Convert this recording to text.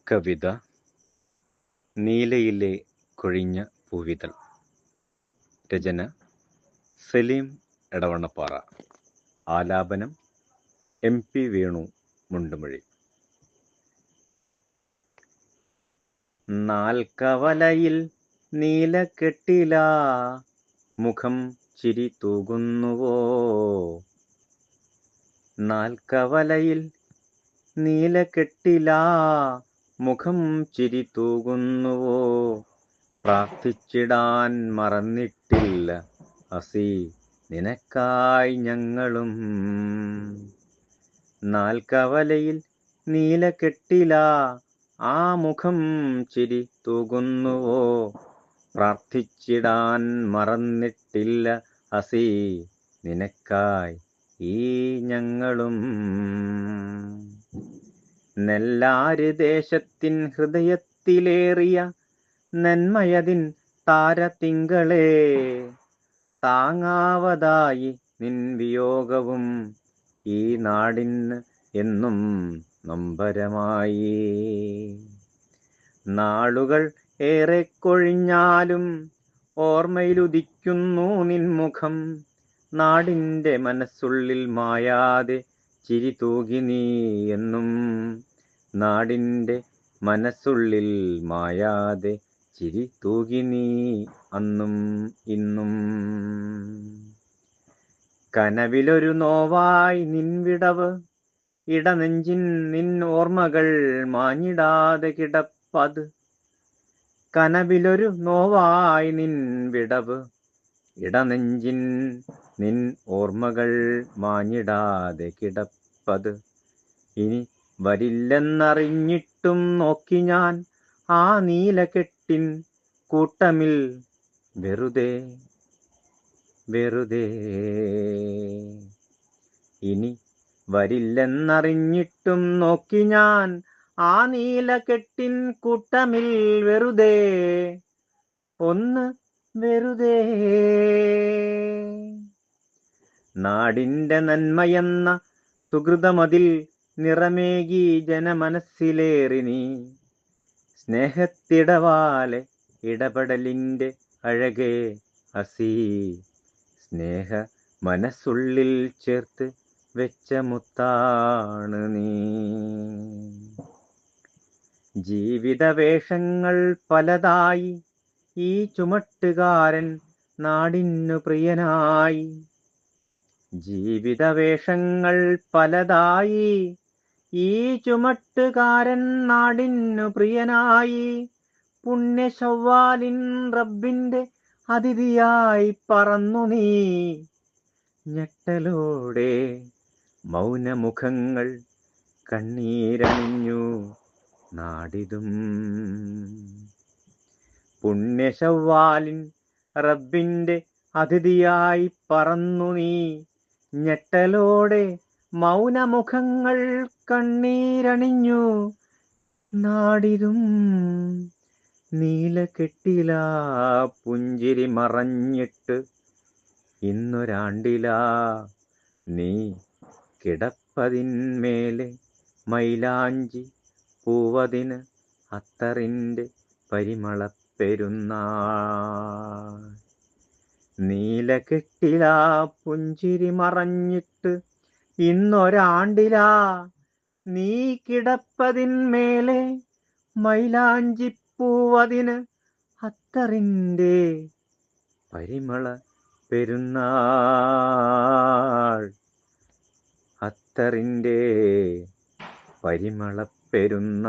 കവിത നീലയിലെ കൊഴിഞ്ഞ പൂവിതൾ. രചന സലീം എടവണ്ണപ്പാറ. ആലാപനം MP വേണു മുണ്ടുമൊഴി. നാൽക്കവലയിൽ നീലക്കെട്ടിലാ മുഖം ചിരി തൂകുന്നുവോ. നാൽക്കവലയിൽ നീലക്കെട്ടിലാ മുഖം ചിരി തൂകുന്നുവോ. പ്രാർത്ഥിച്ചിടാൻ മറന്നിട്ടില്ല അസി നിനക്കായി ഞങ്ങളും. നാൽക്കവലയിൽ നീലക്കെട്ടിലാ ആ മുഖം ചിരി തൂകുന്നുവോ. പ്രാർത്ഥിച്ചിടാൻ മറന്നിട്ടില്ല അസി നിനക്കായി ഈ ഞങ്ങളും. നെല്ലാര് ദേശത്തിൻ ഹൃദയത്തിലേറിയ നന്മയതിൻ താരതിങ്കളേ. താങ്ങാവതായി നിൻ വിയോഗവും ഈ നാടിന് എന്നും നൊമ്പരമായി. നാളുകൾ ഏറെ കൊഴിഞ്ഞാലും ഓർമ്മയിലുദിക്കുന്നു നിൻമുഖം. നാടിൻ്റെ മനസ്സുള്ളിൽ മായാതെ ചിരി തൂകി നീ എന്നും. നാടിൻ്റെ മനസ്സുള്ളിൽ മായാതെ ചിരി തൂകി നീ അന്നും ഇന്നും. കനവിലൊരു നോവായി നിൻ വിടവ്, ഇടനെഞ്ചിൻ നിൻ ഓർമ്മകൾ മാഞ്ഞിടാതെ കിടപ്പത്. കനവിലൊരു നോവായി നിൻ വിടവ്, ഇടനെഞ്ചിൻ നിൻ ഓർമ്മകൾ മാഞ്ഞിടാതെ കിടപ്പത്. ഇനി വരില്ലെന്നറിഞ്ഞിട്ടും നോക്കി ഞാൻ ആ നീലക്കെട്ടിൻ കൂട്ടമിൽ വെറുതെ വെറുതെ. ഇനി വരില്ലെന്നറിഞ്ഞിട്ടും നോക്കി ഞാൻ ആ നീലക്കെട്ടിൻ കൂട്ടമിൽ വെറുതെ ഒന്ന് വെറുതെ. നാടിൻ്റെ നന്മയെന്ന സുഹൃതമതിൽ നിറമേകി ജനമനസ്സിലേറി നീ. സ്നേഹത്തിടവാലെ ഇടപെടലിൻ്റെ അഴകേ അസി. സ്നേഹ മനസ്സുള്ളിൽ ചേർത്ത് വെച്ച മുത്താണ് നീ. ജീവിതവേഷങ്ങൾ പലതായി ഈ ചുമട്ടുകാരൻ നാടിനു പ്രിയനായി. ജീവിതവേഷങ്ങൾ പലതായി ഈ ചുമട്ടുകാരൻ നാടിനു പ്രിയനായി. പുണ്യ ശവ്വാലിൻ റബ്ബിൻ്റെ അതിഥിയായി പറന്നു നീ. ഞെട്ടലോടെ മൗനമുഖങ്ങൾ കണ്ണീരണിഞ്ഞു നാടിതും. പുണ്യ ശവ്വാലിൻ റബ്ബിൻ്റെ അതിഥിയായി പറന്നു നീ. ഞെട്ടലോടെ മൗനമുഖങ്ങൾ കണ്ണീരണിഞ്ഞു നാടിതും. നീലക്കെട്ടിലാ പുഞ്ചിരി മറഞ്ഞിട്ട് ഇന്നൊരാണ്ടിലാ നീ കിടപ്പതിന്മേലെ. മൈലാഞ്ചി പൂവതിന് അത്തറിൻ്റെ പരിമളപ്പെരുന്നാൾ. നീലക്കെട്ടിലാ പുഞ്ചിരി മറഞ്ഞിട്ട് ഇന്നൊരാണ്ടിലാ നീ കിടപ്പതിന്മേലെ. മൈലാഞ്ചിപ്പൂവതിന് അത്തറിൻ്റെ പരിമള പെരുന്നാൾ. അത്തറിൻ്റെ പരിമള പെരുന്നാൾ.